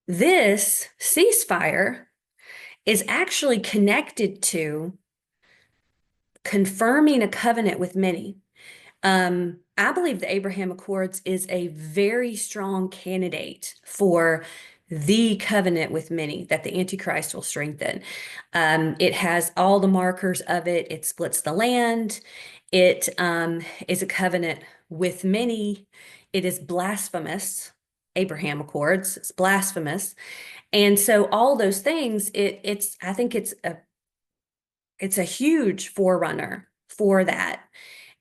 this ceasefire is actually connected to confirming a covenant with many. I believe the Abraham Accords is a very strong candidate for the covenant with many that the Antichrist will strengthen. It has all the markers of it. It splits the land. It is a covenant with many. It is blasphemous. Abraham Accords, it's blasphemous. And so all those things, I think it's a huge forerunner for that.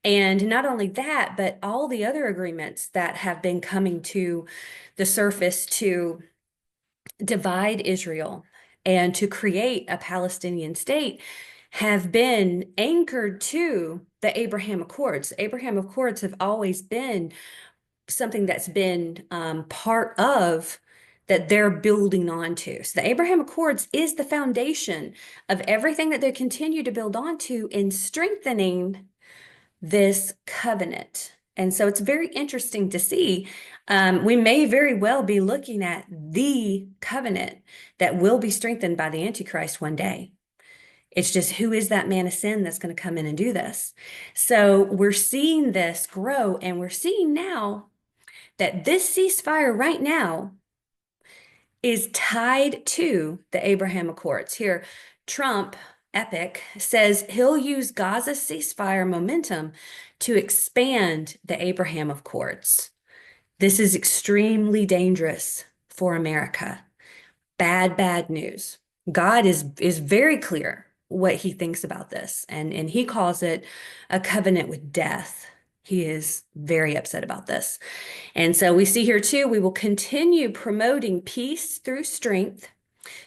And not only that, but all the other agreements that have been coming to the surface to divide Israel and to create a Palestinian state have been anchored to the Abraham Accords. The Abraham Accords have always been something that's been part of that they're building onto. So the Abraham Accords is the foundation of everything that they continue to build onto in strengthening this covenant. And so it's very interesting to see. We may very well be looking at the covenant that will be strengthened by the Antichrist one day. It's just who is that man of sin that's going to come in and do this? So we're seeing this grow, and we're seeing now that this ceasefire right now is tied to the Abraham Accords. Here, Trump, Epic, says he'll use Gaza's ceasefire momentum to expand the Abraham Accords. This is extremely dangerous for America. Bad, bad news. God is very clear what he thinks about this, and he calls it a covenant with death. He is very upset about this. And so we see here too, we will continue promoting peace through strength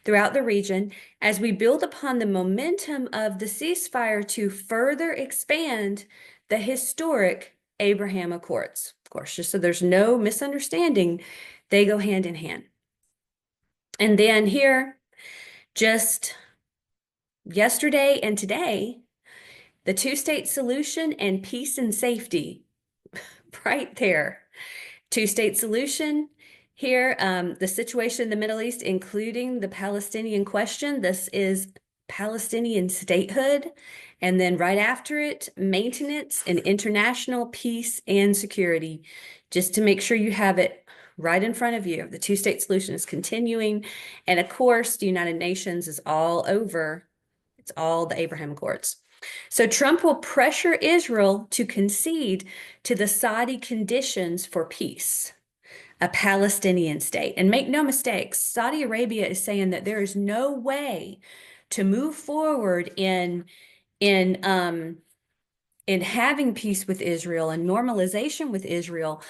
throughout the region as we build upon the momentum of the ceasefire to further expand the historic Abraham Accords. Of course, just so there's no misunderstanding, they go hand in hand. And then here, just yesterday and today, the two-state solution and peace and safety, right there. Two-state solution here, the situation in the Middle East, including the Palestinian question. This is Palestinian statehood. And then right after it, maintenance and international peace and security, just to make sure you have it right in front of you. The two-state solution is continuing. And of course, the United Nations is all over. It's all the Abraham Accords. So Trump will pressure Israel to concede to the Saudi conditions for peace, a Palestinian state. And make no mistakes, Saudi Arabia is saying that there is no way to move forward in having peace with Israel and normalization with Israel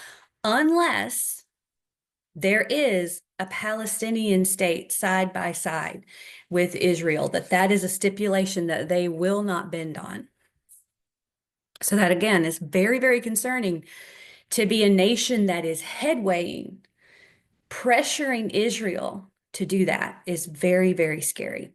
unless there is a Palestinian state side by side with Israel, that is a stipulation that they will not bend on. So that again is very, very concerning to be a nation that is headwaying, pressuring Israel to do that is very, very scary.